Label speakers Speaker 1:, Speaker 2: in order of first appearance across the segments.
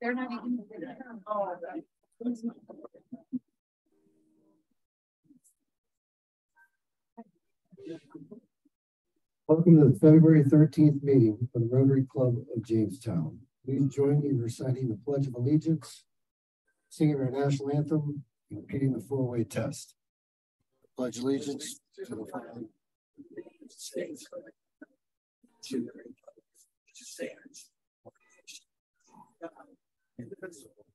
Speaker 1: They're not even.
Speaker 2: Welcome to the February 13th meeting of the Rotary Club of Jamestown. Please join me in reciting the Pledge of Allegiance, singing our national anthem, and repeating the four-way test. Pledge allegiance to the flag of the United States, to the republic which stands one nation, indivisible,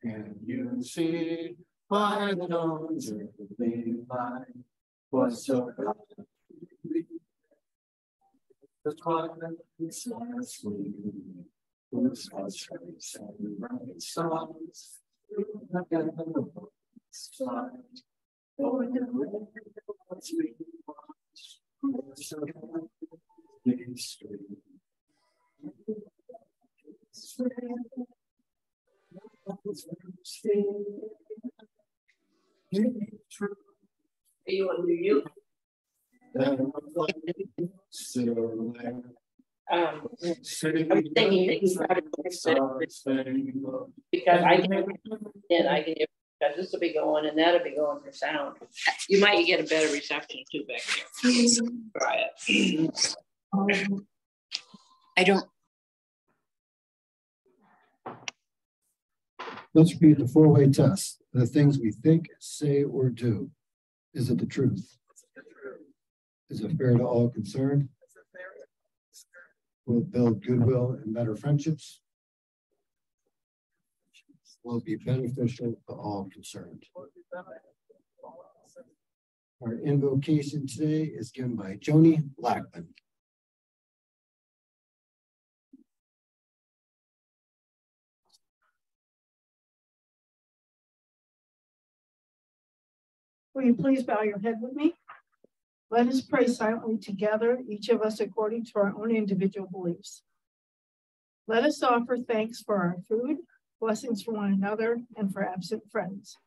Speaker 2: and you see by the dawn's early light was so bright. The twilight is last gleaming, with stars and bright stars. The heavenly sky, over the worlds we watch, so they stream.
Speaker 1: Are you on mute? I'm thinking that he's not because I can hear because this will be going and that'll be going for sound. You might get a better reception too back there. Try it. I don't.
Speaker 2: Let's repeat the four-way test. The things we think, say, or do. Is it the truth? Is it fair to all concerned? Will it build goodwill and better friendships? Will it be beneficial to all concerned? Our invocation today is given by Joni Blackman.
Speaker 3: Will you please bow your head with me? Let us pray silently together, each of us according to our own individual beliefs. Let us offer thanks for our food, blessings for one another, and for absent friends.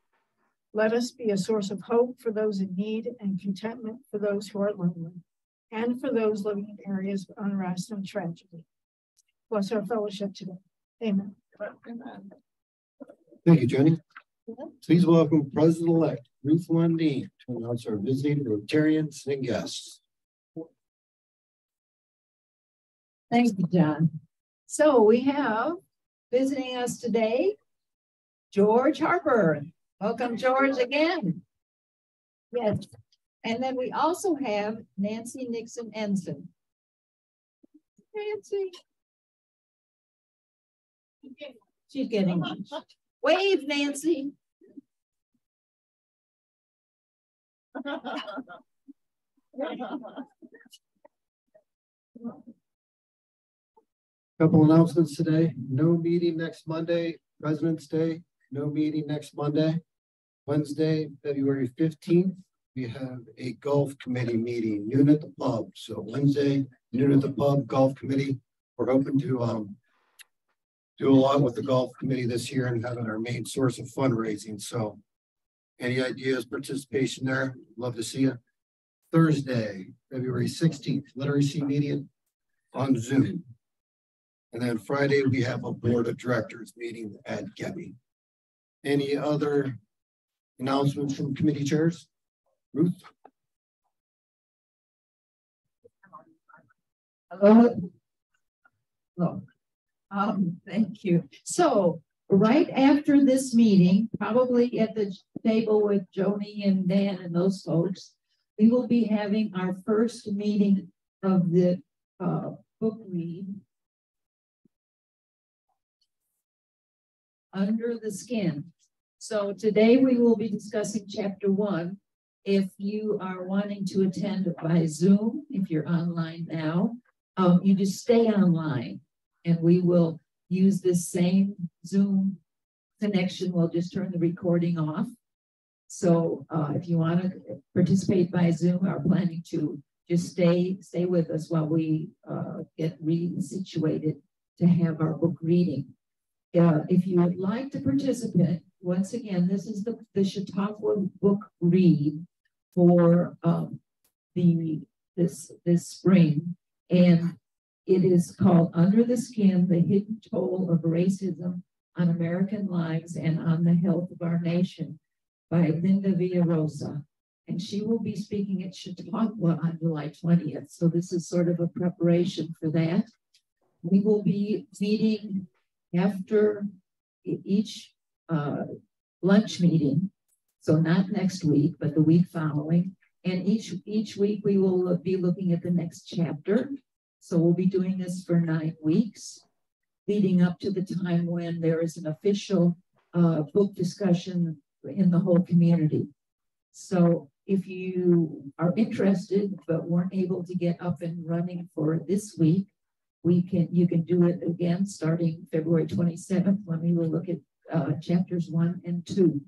Speaker 3: Let us be a source of hope for those in need and contentment for those who are lonely, and for those living in areas of unrest and tragedy. Bless our fellowship today. Amen.
Speaker 1: Amen.
Speaker 2: Thank you, Jenny. Please welcome President-elect Ruth Lundeen to announce our visiting Rotarians and guests.
Speaker 4: Thank you, John. So we have visiting us today, George Harper. Welcome, George, again. Yes. And then we also have Nancy Nixon Ensign. Nancy. She's getting wave, Nancy.
Speaker 2: Couple announcements today. No meeting next Monday, President's Day. No meeting next Monday. Wednesday, February 15th, we have a golf committee meeting, noon at the pub. So Wednesday, noon at the pub, golf committee. We're hoping to do a lot with the golf committee this year and having our main source of fundraising. So any ideas, participation there? Love to see you. Thursday, February 16th, literacy meeting on Zoom. And then Friday, we have a board of directors meeting at Gebby. Any other announcements from committee chairs? Ruth?
Speaker 4: Hello. Hello. Thank you. So right after this meeting, probably at the table with Joni and Dan and those folks, we will be having our first meeting of the book read, Under the Skin. So today we will be discussing chapter 1. If you are wanting to attend by Zoom, if you're online now, you just stay online and we will use this same Zoom connection. We'll just turn the recording off. So if you want to participate by Zoom, are planning to just stay with us while we get resituated to have our book reading. If you would like to participate, once again, this is the Chautauqua book read. for this spring, and it is called "Under the Skin: The Hidden Toll of Racism on American Lives and on the Health of Our Nation" by Linda Villarosa. And she will be speaking at Chautauqua on July 20th. So this is sort of a preparation for that. We will be meeting after each lunch meeting. So not next week, but the week following. And each week we will be looking at the next chapter. So we'll be doing this for 9 weeks, leading up to the time when there is an official book discussion in the whole community. So if you are interested but weren't able to get up and running for this week, you can do it again starting February 27th, when we will look at chapters 1 and 2.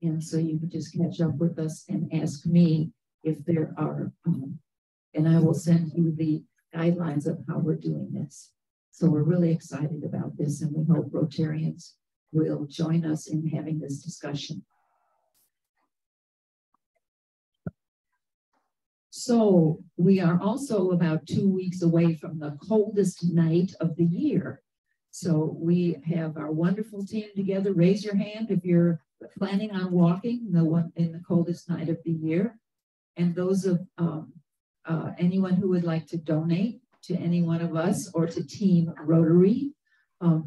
Speaker 4: And so you can just catch up with us and ask me if there are, and I will send you the guidelines of how we're doing this. So we're really excited about this, and we hope Rotarians will join us in having this discussion. So we are also about 2 weeks away from the coldest night of the year. So we have our wonderful team together. Raise your hand if you're planning on walking in the coldest night of the year. And those of anyone who would like to donate to any one of us or to Team Rotary,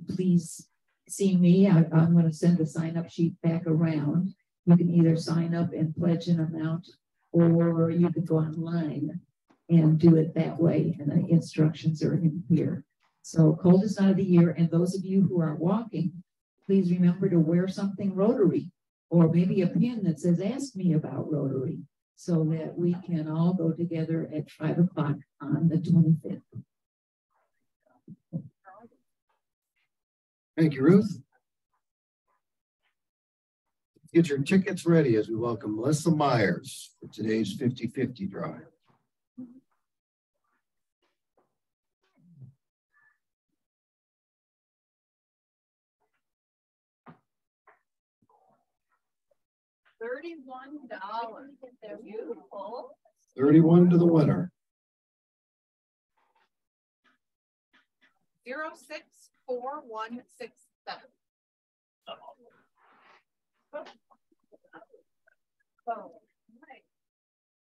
Speaker 4: please see me. I'm going to send the sign-up sheet back around. You can either sign up and pledge an amount, or you can go online and do it that way. And the instructions are in here. So coldest night of the year. And those of you who are walking, please remember to wear something Rotary, or maybe a pin that says, "Ask me about Rotary," so that we can all go together at 5 o'clock on the 25th.
Speaker 2: Thank you, Ruth. Get your tickets ready as we welcome Melissa Myers for today's 50/50 drive.
Speaker 5: $31. They're beautiful.
Speaker 2: 31 to the winner.
Speaker 5: 064167. Oh, right.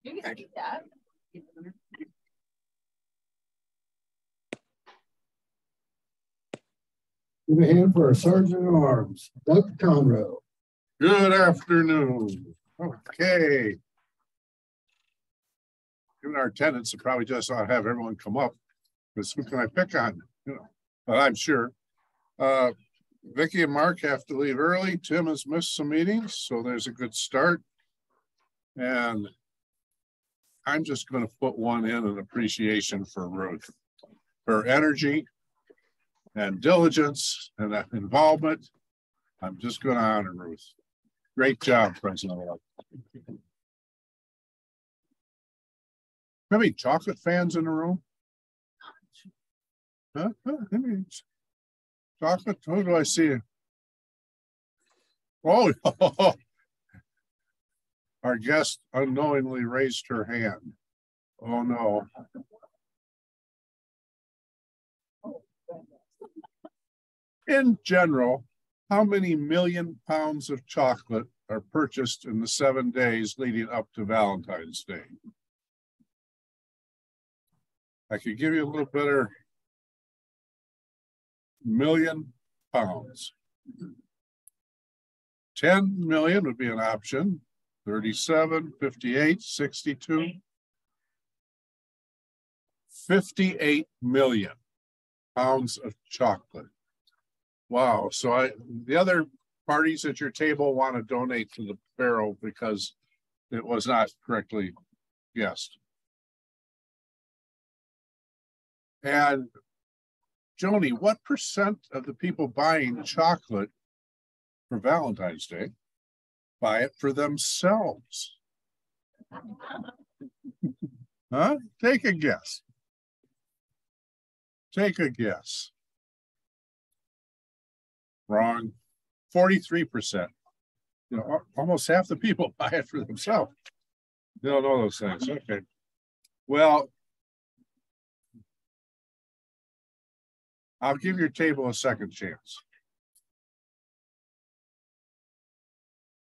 Speaker 5: You can see that.
Speaker 2: Give a hand for our Sergeant at Arms, Doug Conroe.
Speaker 6: Good afternoon. Okay. Given our attendance, I probably just ought to have everyone come up, because who can I pick on? You know, but I'm sure. Vicki and Mark have to leave early. Tim has missed some meetings, so there's a good start. And I'm just going to put one in an appreciation for Ruth, her energy and diligence and involvement. I'm just going to honor Ruth. Great job, President-elect. Maybe chocolate fans in the room? Huh? Chocolate? Who do I see? Oh, our guest unknowingly raised her hand. Oh no. In general, how many million pounds of chocolate are purchased in the 7 days leading up to Valentine's Day? I could give you a little better. Million pounds. 10 million would be an option. 37, 58, 62. 58 million pounds of chocolate. Wow. So the other parties at your table want to donate to the Barrel because it was not correctly guessed. And Joni, what percent of the people buying chocolate for Valentine's Day buy it for themselves? Huh? Take a guess. Take a guess. Wrong. 43%. You know, almost half the people buy it for themselves. You don't know those things. Okay. Well, I'll give your table a second chance.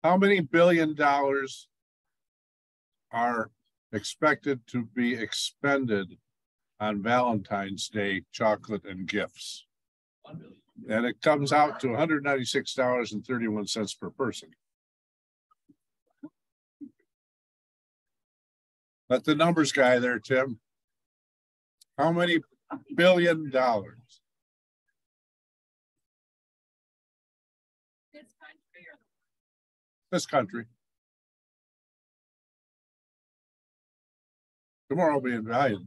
Speaker 6: How many $billion are expected to be expended on Valentine's Day chocolate and gifts? And it comes out to $196.31 per person. Let the numbers guy there, Tim. How many $1 billion? This country. Tomorrow will be in value.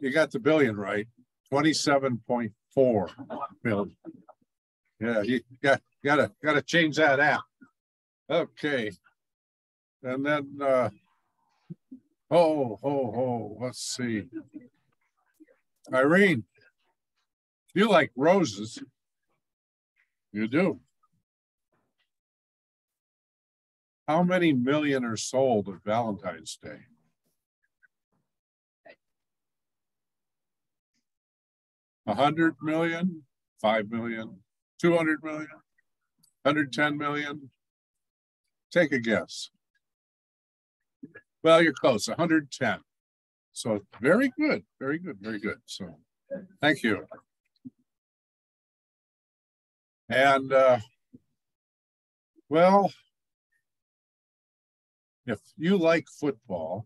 Speaker 6: You got the billion right. 27.4 billion. Yeah, you gotta change that out. Okay. And then let's see. Irene, you like roses. You do. How many million are sold at Valentine's Day? $100 million, 5 million, 200 million, 110 million. Take a guess. Well, you're close, 110. So very good, very good, very good. So thank you. And well, if you like football,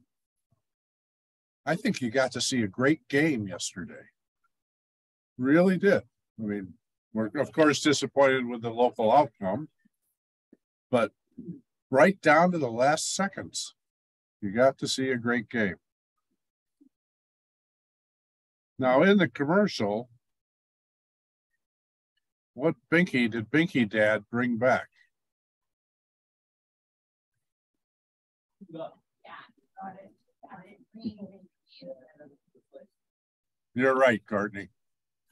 Speaker 6: I think you got to see a great game yesterday. Really did. I mean, we're of course disappointed with the local outcome, but right down to the last seconds, you got to see a great game. Now in the commercial, what binky did Binky Dad bring back? You're right, Courtney.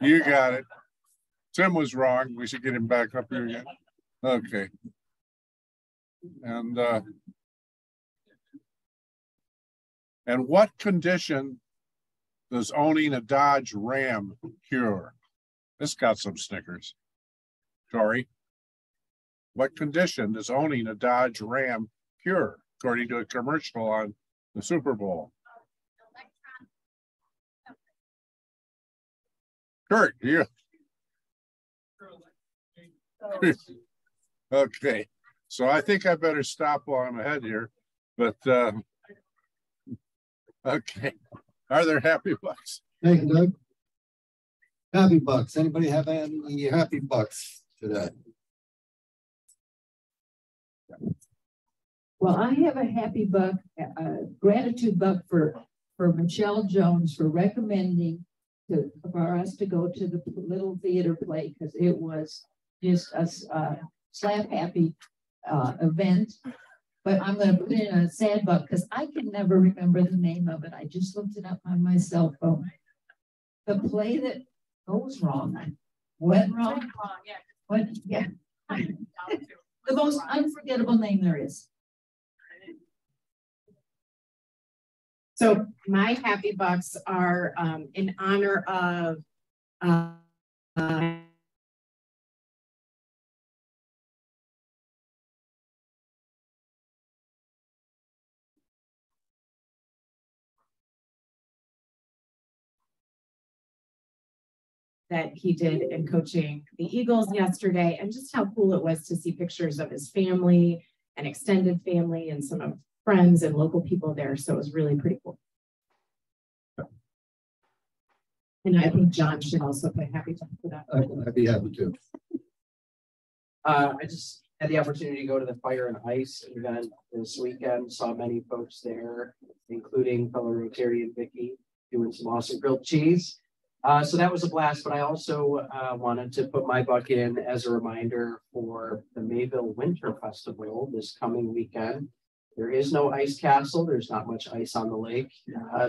Speaker 6: You got it. Tim was wrong. We should get him back up here again. Okay. And what condition does owning a Dodge Ram cure? This got some Snickers. Tori, what condition does owning a Dodge Ram cure, according to a commercial on the Super Bowl? Kurt, you. Okay, so I think I better stop while I'm ahead here, but okay. Are there happy bucks?
Speaker 2: Thank you, Doug. Happy bucks. Anybody have any happy bucks today?
Speaker 4: Well, I have a happy buck, gratitude buck for Michelle Jones for recommending for us to go to the Little Theater play, because it was just a slap happy event. But I'm going to put in a sad buck because I can never remember the name of it. I just looked it up on my cell phone. The play that goes wrong, went wrong. What? Yeah. The most unforgettable name there is.
Speaker 5: So my happy bucks are in honor of that he did in coaching the Eagles yesterday, and just how cool it was to see pictures of his family and extended family and some of friends and local people there. So it was really pretty cool. And I think John should also play happy buck for that.
Speaker 2: I'd be happy to.
Speaker 7: I just had the opportunity to go to the Fire and Ice event this weekend. Saw many folks there, including fellow Rotary and Vicky, doing some awesome grilled cheese. So that was a blast, but I also wanted to put my buck in as a reminder for the Mayville Winter Festival this coming weekend. There is no ice castle. There's not much ice on the lake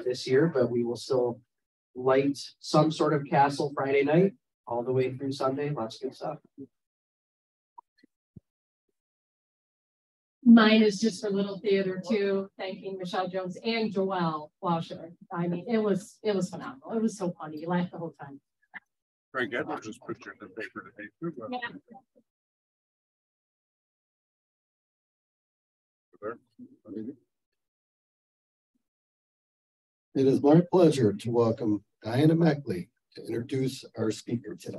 Speaker 7: this year, but we will still light some sort of castle Friday night all the way through Sunday. Lots of good stuff.
Speaker 8: Mine is just for Little Theater too, thanking Michelle Jones and Joelle Washer. I mean, it was phenomenal. It was so funny. You laughed the whole time.
Speaker 6: Very good. I'll just put you in the paper today too.
Speaker 8: Yeah.
Speaker 2: It is my pleasure to welcome Diana Meckley to introduce our speaker today.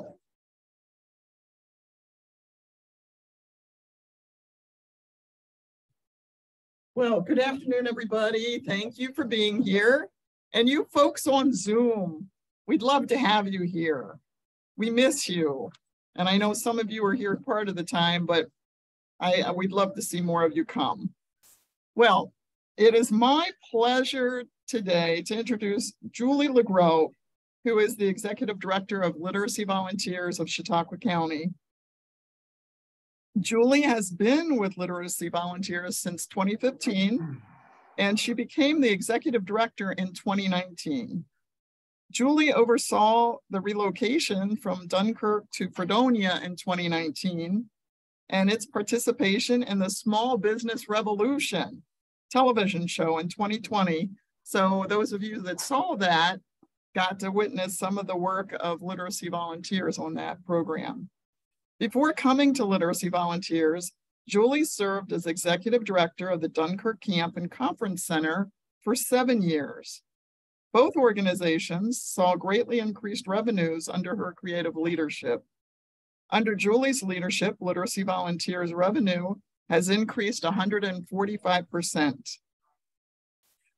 Speaker 9: Well, good afternoon, everybody. Thank you for being here. And you folks on Zoom, we'd love to have you here. We miss you. And I know some of you are here part of the time, but we'd love to see more of you come. Well, it is my pleasure today to introduce Julie LaGrow, who is the Executive Director of Literacy Volunteers of Chautauqua County. Julie has been with Literacy Volunteers since 2015, and she became the Executive Director in 2019. Julie oversaw the relocation from Dunkirk to Fredonia in 2019 and its participation in the Small Business Revolution television show in 2020. So those of you that saw that got to witness some of the work of Literacy Volunteers on that program. Before coming to Literacy Volunteers, Julie served as Executive Director of the Dunkirk Camp and Conference Center for 7 years. Both organizations saw greatly increased revenues under her creative leadership. Under Julie's leadership, Literacy Volunteers revenue has increased 145%.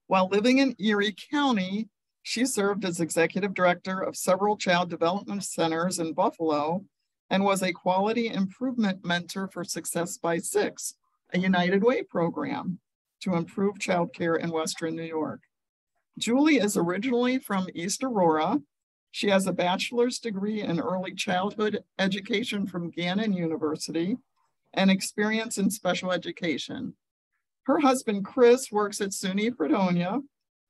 Speaker 9: While living in Erie County, she served as Executive Director of several child development centers in Buffalo and was a quality improvement mentor for Success by Six, a United Way program to improve childcare in Western New York. Julie is originally from East Aurora. She has a bachelor's degree in early childhood education from Gannon University and experience in special education. Her husband, Chris, works at SUNY Fredonia,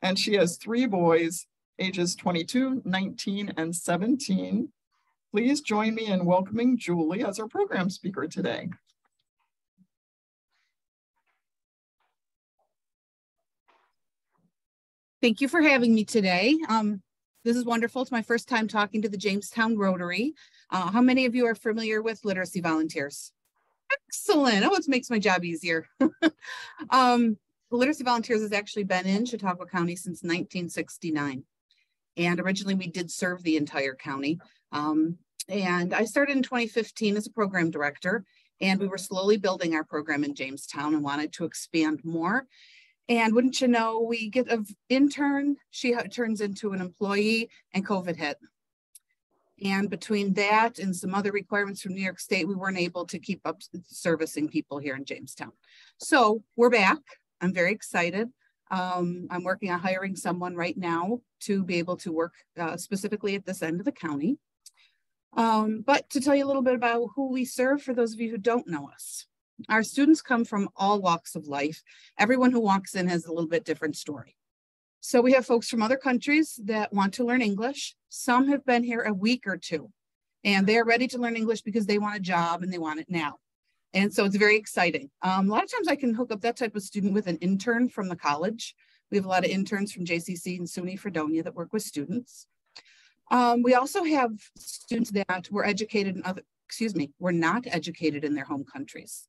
Speaker 9: and she has 3 boys, ages 22, 19, and 17. Please join me in welcoming Julie as our program speaker today.
Speaker 10: Thank you for having me today. This is wonderful. It's my first time talking to the Jamestown Rotary. How many of you are familiar with Literacy Volunteers? Excellent. Oh, it makes my job easier. Literacy Volunteers has actually been in Chautauqua County since 1969. And originally we did serve the entire county. And I started in 2015 as a program director, and we were slowly building our program in Jamestown and wanted to expand more. And wouldn't you know, we get an intern, she turns into an employee, and COVID hit. And between that and some other requirements from New York State, we weren't able to keep up servicing people here in Jamestown. So we're back. I'm very excited. I'm working on hiring someone right now to be able to work specifically at this end of the county. But to tell you a little bit about who we serve, for those of you who don't know us. Our students come from all walks of life. Everyone who walks in has a little bit different story. So we have folks from other countries that want to learn English. Some have been here a week or two, and they're ready to learn English because they want a job and they want it now. And so it's very exciting. A lot of times I can hook up that type of student with an intern from the college. We have a lot of interns from JCC and SUNY Fredonia that work with students. We also have students that were educated in were not educated in their home countries.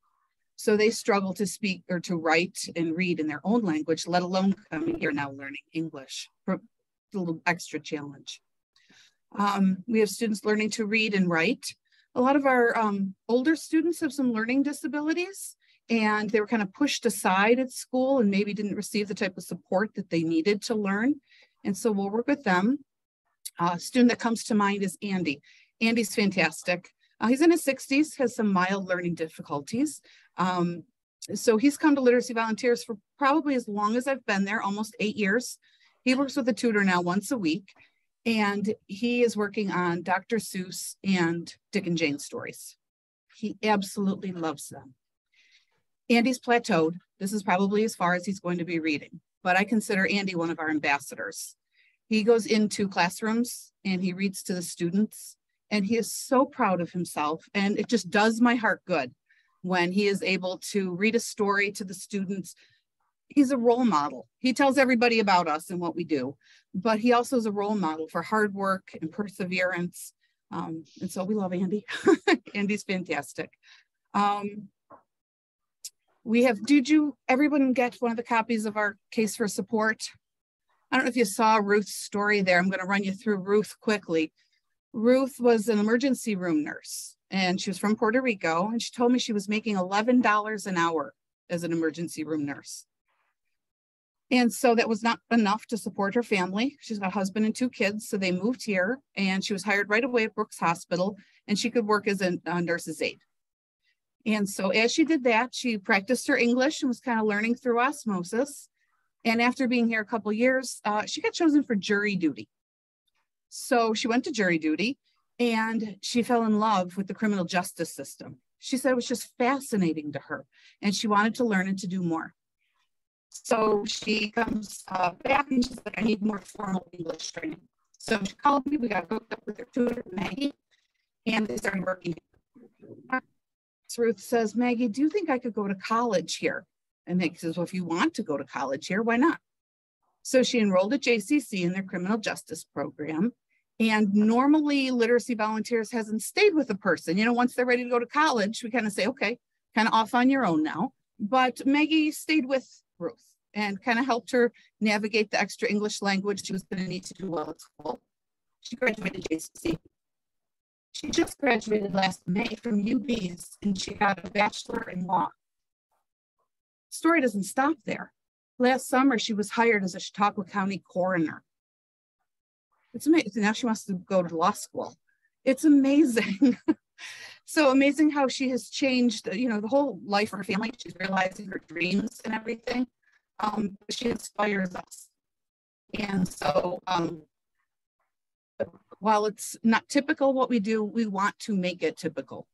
Speaker 10: So they struggle to speak or to write and read in their own language, let alone coming here now learning English. A little extra challenge. We have students learning to read and write. A lot of our older students have some learning disabilities, and they were kind of pushed aside at school and maybe didn't receive the type of support that they needed to learn. And so we'll work with them. A student that comes to mind is Andy. Andy's fantastic. He's in his 60s, has some mild learning difficulties. So he's come to Literacy Volunteers for probably as long as I've been there, almost 8 years. He works with a tutor now once a week, and he is working on Dr. Seuss and Dick and Jane stories. He absolutely loves them. Andy's plateaued. This is probably as far as he's going to be reading, but I consider Andy one of our ambassadors. He goes into classrooms and he reads to the students, and he is so proud of himself, and it just does my heart good. when he is able to read a story to the students. He's a role model. He tells everybody about us and what we do, but he also is a role model for hard work and perseverance. And so we love Andy. Andy's fantastic. Everyone get one of the copies of our case for support? I don't know if you saw Ruth's story there. I'm going to run you through Ruth quickly. Ruth was an emergency room nurse, and she was from Puerto Rico, and she told me she was making $11 an hour as an emergency room nurse. And so that was not enough to support her family. She's got a husband and 2 kids, so they moved here, and she was hired right away at Brooks Hospital, and she could work as a nurse's aide. And so as she did that, she practiced her English and was kind of learning through osmosis. And after being here a couple of years, she got chosen for jury duty. So she went to jury duty, and she fell in love with the criminal justice system. She said it was just fascinating to her, and she wanted to learn and to do more. So she comes back and she's like, I need more formal English training. So she called me, we got hooked up with her tutor, Maggie, and they started working. So Ruth says, Maggie, do you think I could go to college here? And Maggie says, well, if you want to go to college here, why not? So she enrolled at JCC in their criminal justice program. And normally Literacy Volunteers hasn't stayed with a person. You know, once they're ready to go to college, we kind of say, okay, kind of off on your own now. But Maggie stayed with Ruth and kind of helped her navigate the extra English language she was going to need to do well at school. She graduated JCC. She just graduated last May from UB's, and she got a bachelor in law. Story doesn't stop there. Last summer, she was hired as a Chautauqua County coroner. It's amazing. Now she wants to go to law school. It's amazing. So amazing how she has changed, you know, the whole life of her family. She's realizing her dreams and everything. She inspires us. And so while it's not typical what we do, we want to make it typical.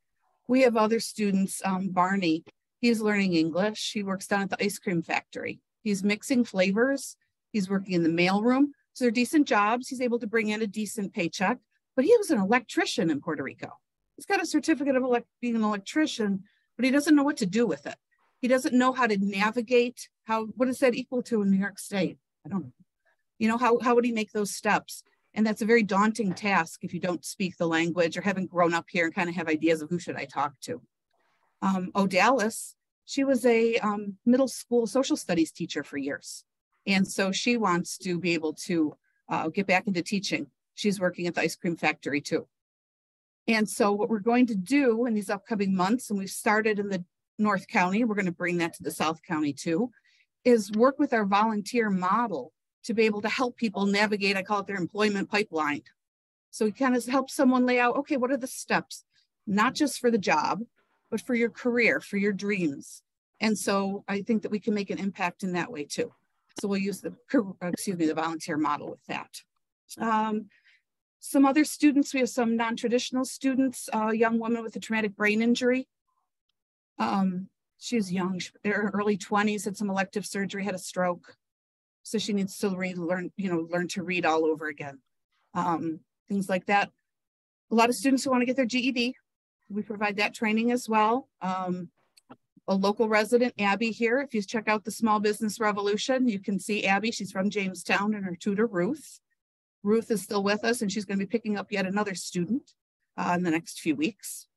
Speaker 10: We have other students, Barney, he's learning English. He works down at the ice cream factory. He's mixing flavors. He's working in the mailroom. So they're decent jobs. He's able to bring in a decent paycheck, but he was an electrician in Puerto Rico. He's got a certificate of being an electrician, but he doesn't know what to do with it. He doesn't know how to navigate. What is that equal to in New York State? I don't know. You know, how would he make those steps? And that's a very daunting task if you don't speak the language or haven't grown up here and kind of have ideas of who should I talk to. Odalis, she was a middle school social studies teacher for years. And so she wants to be able to get back into teaching. She's working at the ice cream factory too. And so what we're going to do in these upcoming months, and we've started in the North County, we're going to bring that to the South County too, is work with our volunteer model to be able to help people navigate, I call it their employment pipeline. So we kind of help someone lay out, okay, what are the steps? Not just for the job, but for your career, for your dreams. And so I think that we can make an impact in that way too. So we'll use the volunteer model with that. Some other students, we have some non-traditional students, a young woman with a traumatic brain injury. She's young, in her early 20s, had some elective surgery, had a stroke. So she needs to learn to read all over again. Things like that. A lot of students who want to get their GED, we provide that training as well. A local resident, Abby here, if you check out the Small Business Revolution, you can see Abby, she's from Jamestown, and her tutor, Ruth. Ruth is still with us, and she's going to be picking up yet another student in the next few weeks.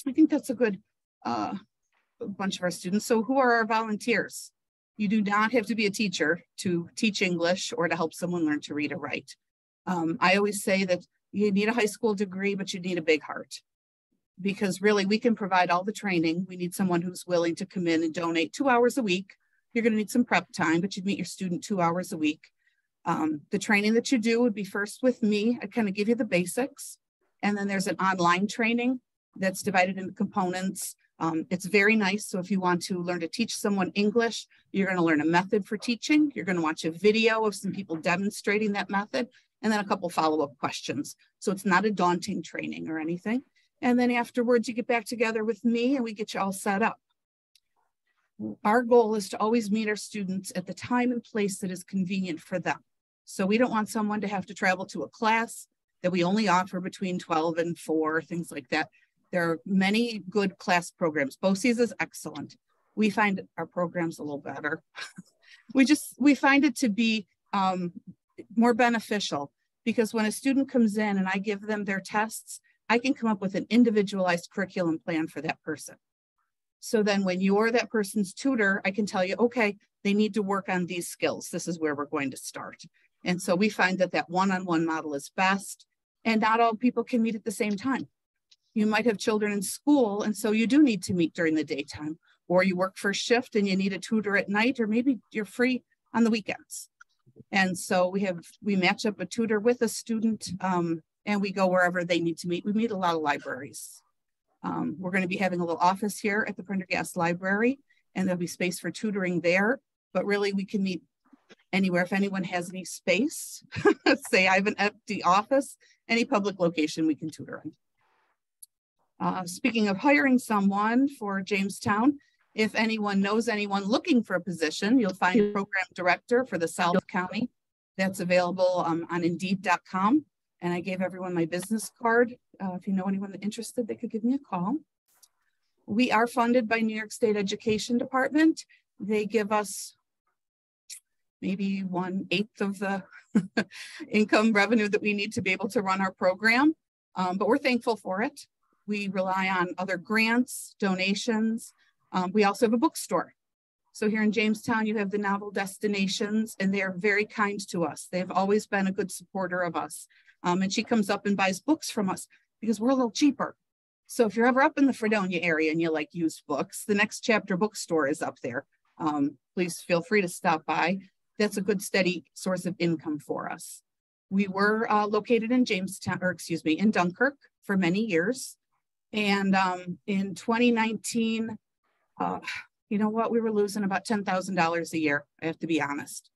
Speaker 10: I think that's a good bunch of our students. So who are our volunteers? You do not have to be a teacher to teach English or to help someone learn to read or write. I always say that you need a high school degree, but you need a big heart. Because really we can provide all the training. We need someone who's willing to come in and donate 2 hours a week. You're going to need some prep time, but you'd meet your student 2 hours a week. The training that you do would be first with me. I kind of give you the basics. And then there's an online training that's divided into components. It's very nice. So if you want to learn to teach someone English, you're going to learn a method for teaching. You're going to watch a video of some people demonstrating that method, and then a couple follow-up questions. So it's not a daunting training or anything. And then afterwards, you get back together with me and we get you all set up. Our goal is to always meet our students at the time and place that is convenient for them. So we don't want someone to have to travel to a class that we only offer between 12 and 4, things like that. There are many good class programs. BOCES is excellent. We find our programs a little better. we find it to be more beneficial, because when a student comes in and I give them their tests, I can come up with an individualized curriculum plan for that person. So then when you're that person's tutor, I can tell you, okay, they need to work on these skills. This is where we're going to start. And so we find that that one-on-one model is best, and not all people can meet at the same time. You might have children in school, and so you do need to meet during the daytime, or you work first shift and you need a tutor at night, or maybe you're free on the weekends. And so we match up a tutor with a student, and we go wherever they need to meet. We meet a lot of libraries. We're going to be having a little office here at the Prendergast Library, and there'll be space for tutoring there, but really we can meet anywhere. If anyone has any space, say I have an empty office, any public location we can tutor in. Speaking of hiring someone for Jamestown, if anyone knows anyone looking for a position, you'll find a program director for the South County. That's available on Indeed.com. And I gave everyone my business card. If you know anyone interested, they could give me a call. We are funded by New York State Education Department. They give us maybe 1/8 of the income revenue that we need to be able to run our program. But we're thankful for it. We rely on other grants, donations. We also have a bookstore. So here in Jamestown, you have the Novel Destinations, and they are very kind to us. They've always been a good supporter of us. And she comes up and buys books from us because we're a little cheaper. So if you're ever up in the Fredonia area and you like used books, the Next Chapter bookstore is up there. Please feel free to stop by. That's a good steady source of income for us. We were located in Jamestown, or excuse me, in Dunkirk for many years. And in 2019, you know what, we were losing about $10,000 a year, I have to be honest.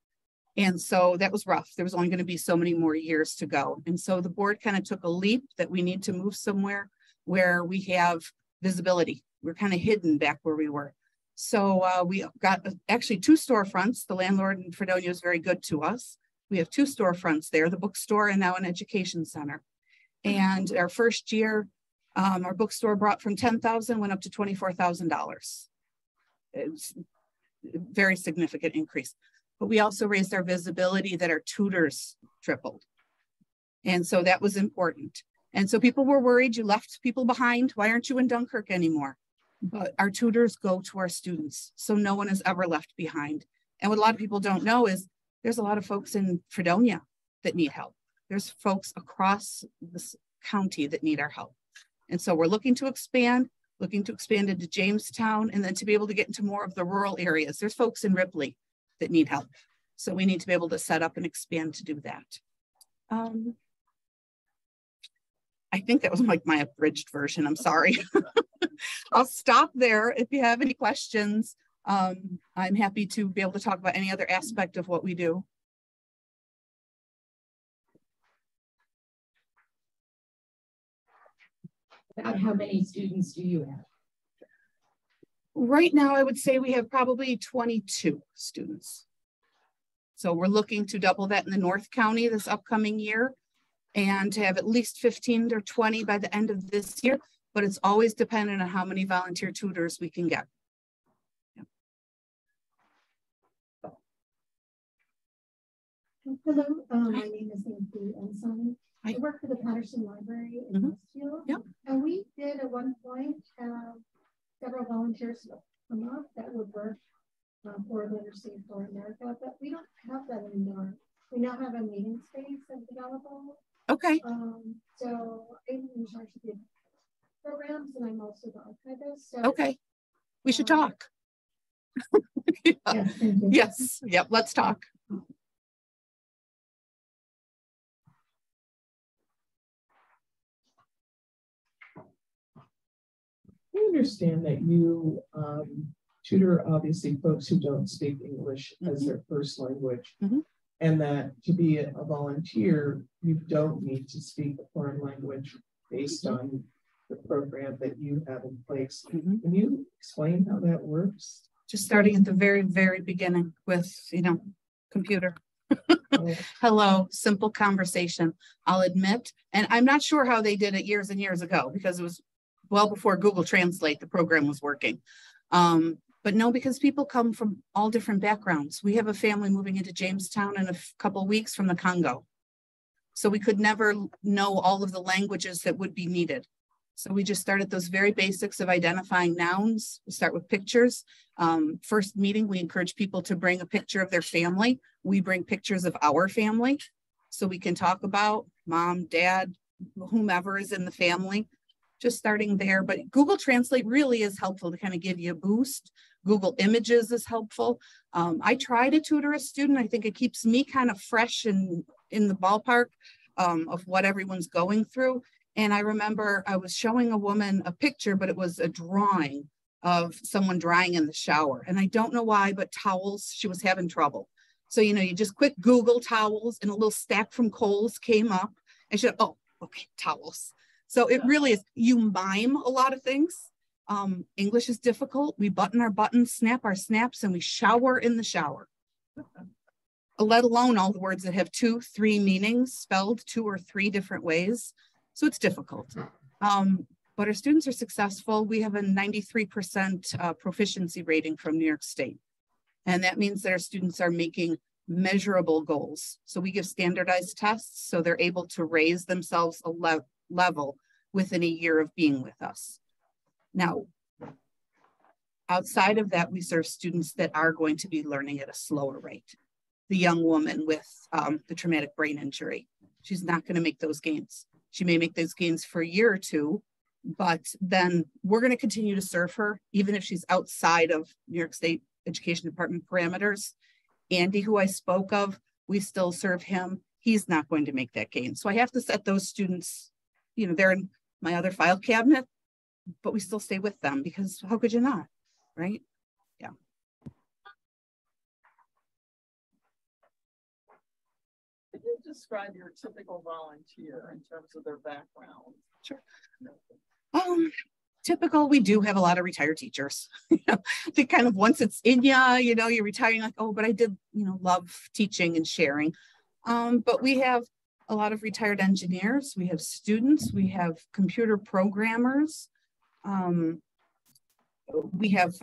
Speaker 10: And so that was rough. There was only going to be so many more years to go. And so the board kind of took a leap that we need to move somewhere where we have visibility. We're kind of hidden back where we were. So we got actually 2 storefronts. The landlord in Fredonia is very good to us. We have 2 storefronts there, the bookstore and now an education center. And our first year, our bookstore brought from $10,000, went up to $24,000. It's a very significant increase. But we also raised our visibility that our tutors tripled. And so that was important. And so people were worried, you left people behind. Why aren't you in Dunkirk anymore? But our tutors go to our students. So no one is ever left behind. And what a lot of people don't know is there's a lot of folks in Fredonia that need help. There's folks across this county that need our help. And so we're looking to expand into Jamestown, and then to be able to get into more of the rural areas. There's folks in Ripley that need help. So we need to be able to set up and expand to do that. I think that was like my abridged version. I'm sorry. I'll stop there. If you have any questions, I'm happy to be able to talk about any other aspect of what we do.
Speaker 4: About how many students do you have?
Speaker 10: Right now, I would say we have probably 22 students. So we're looking to double that in the North County this upcoming year, and to have at least 15 or 20 by the end of this year, but it's always dependent on how many volunteer tutors we can get. Yeah.
Speaker 11: Hello, my name is Nancy Ensign. I work for the Patterson Library in Westfield.
Speaker 10: Yep.
Speaker 11: And we did at one point have several volunteers come up that would work for Literacy for America, but we don't have that anymore. We now have a meeting space available.
Speaker 10: Okay.
Speaker 11: So I'm in charge of the programs, and I'm also the archivist. So,
Speaker 10: okay. We should talk.
Speaker 11: Yeah. Yes, thank you.
Speaker 10: Yes. Yep. Let's talk.
Speaker 12: I understand that you tutor obviously folks who don't speak English as their first language, and that to be a volunteer, you don't need to speak a foreign language based on the program that you have in place. Can you explain how that works?
Speaker 10: Just starting at the very, very beginning with, computer. Hello, simple conversation. I'll admit, and I'm not sure how they did it years and years ago because it was well before Google Translate, the program was working. But no, because people come from all different backgrounds. We have a family moving into Jamestown in a couple of weeks from the Congo. So we could never know all of the languages that would be needed. So we just started those very basics of identifying nouns. We start with pictures. First meeting, we encourage people to bring a picture of their family. We bring pictures of our family so we can talk about mom, dad, whomever is in the family, just starting there. But Google Translate really is helpful to kind of give you a boost. Google Images is helpful. I try to tutor a student. I think it keeps me kind of fresh and in the ballpark of what everyone's going through. And I remember I was showing a woman a picture, but it was a drawing of someone drying in the shower. And I don't know why, but towels, she was having trouble. So, you know, you just quick Google towels and a little stack from Kohl's came up and she said, oh, okay, towels. So it really is, you mime a lot of things. English is difficult. We button our buttons, snap our snaps, and we shower in the shower. Let alone all the words that have 2, 3 meanings spelled 2 or 3 different ways. So it's difficult. But our students are successful. We have a 93% proficiency rating from New York State. And that means that our students are making measurable goals. So we give standardized tests so they're able to raise themselves a level within a year of being with us. Now, outside of that, we serve students that are going to be learning at a slower rate. The young woman with the traumatic brain injury, she's not going to make those gains. She may make those gains for a year or 2, but then we're going to continue to serve her, even if she's outside of New York State Education Department parameters. Andy, who I spoke of, we still serve him. He's not going to make that gain. So I have to set those students, you know, they're in my other file cabinet, but we still stay with them because how could you not, right? Yeah.
Speaker 9: Could you describe your typical volunteer in terms of their background?
Speaker 10: Sure. Typical, we do have a lot of retired teachers. They kind of, once it's in you know, you're retiring like, oh, but I did, you know, love teaching and sharing. But we have a lot of retired engineers. We have students. We have computer programmers. We have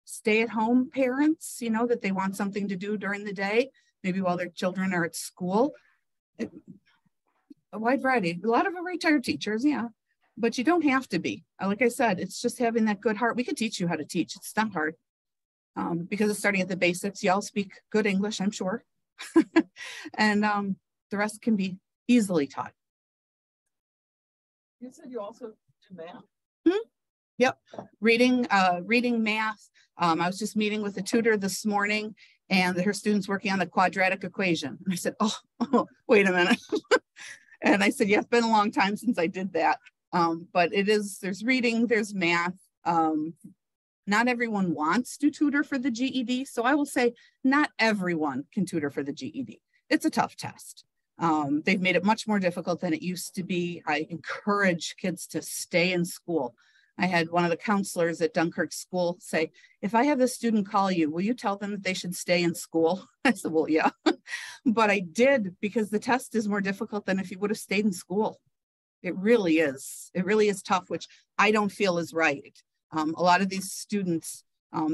Speaker 10: stay-at-home parents, you know, that they want something to do during the day, maybe while their children are at school. A wide variety. A lot of them are retired teachers, yeah. But you don't have to be. Like I said, it's just having that good heart. We could teach you how to teach. It's not hard because it's starting at the basics. Y'all speak good English, I'm sure. And the rest can be easily taught.
Speaker 9: You said you also do math?
Speaker 10: Hmm? Yep. Reading, math. I was just meeting with a tutor this morning and her student's working on the quadratic equation. And I said, oh wait a minute. And I said, yeah, it's been a long time since I did that. But there's reading, there's math. Not everyone wants to tutor for the GED. So I will say not everyone can tutor for the GED. It's a tough test. They've made it much more difficult than it used to be. I encourage kids to stay in school. I had one of the counselors at Dunkirk School say, if I have a student call you, will you tell them that they should stay in school? I said, well, yeah. But I did because the test is more difficult than if you would have stayed in school. It really is. It really is tough, which I don't feel is right. A lot of these students,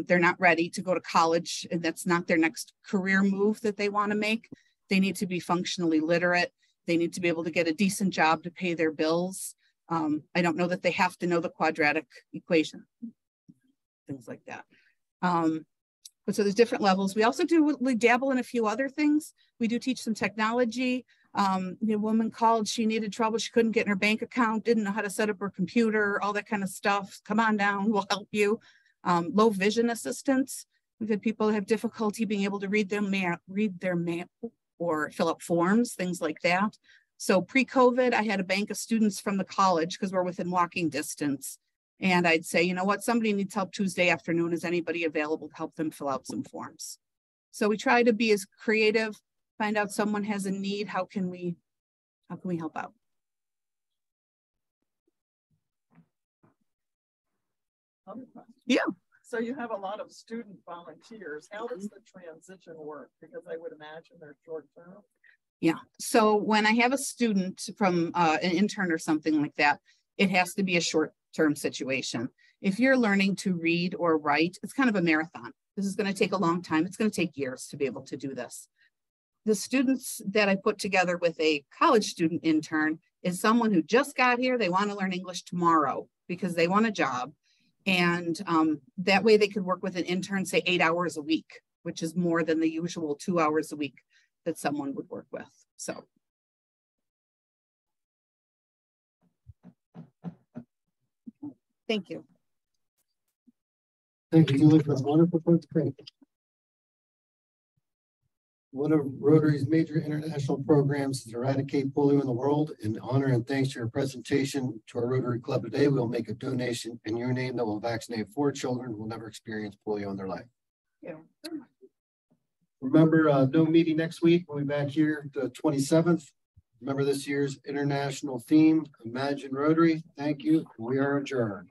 Speaker 10: they're not ready to go to college, and that's not their next career move that they want to make. They need to be functionally literate. They need to be able to get a decent job to pay their bills. I don't know that they have to know the quadratic equation, things like that. But so there's different levels. We also we dabble in a few other things. We do teach some technology. The woman called, she needed trouble. She couldn't get in her bank account, didn't know how to set up her computer, all that kind of stuff. Come on down, we'll help you. Low vision assistance. We've had people that have difficulty being able to read their map or fill out forms, things like that. So pre-COVID, I had a bank of students from the college because we're within walking distance. And I'd say, you know what, somebody needs help Tuesday afternoon. Is anybody available to help them fill out some forms? So we try to be as creative, find out someone has a need. How can we help out? Yeah.
Speaker 9: So you have a lot of student volunteers. How does the transition work? Because I would imagine they're short term.
Speaker 10: Yeah. So when I have a student from an intern or something like that, it has to be a short-term situation. If you're learning to read or write, it's kind of a marathon. This is going to take a long time. It's going to take years to be able to do this. The students that I put together with a college student intern is someone who just got here. They want to learn English tomorrow because they want a job. And that way they could work with an intern, say 8 hours a week, which is more than the usual 2 hours a week that someone would work with. So. Thank you.
Speaker 2: Thank you, Julie, for that wonderful presentation. One of Rotary's major international programs is to eradicate polio in the world. In honor and thanks to your presentation to our Rotary Club today, we'll make a donation in your name that will vaccinate 4 children who will never experience polio in their life.
Speaker 10: Yeah.
Speaker 2: Remember, no meeting next week. We'll be back here the 27th. Remember this year's international theme, Imagine Rotary. Thank you. We are adjourned.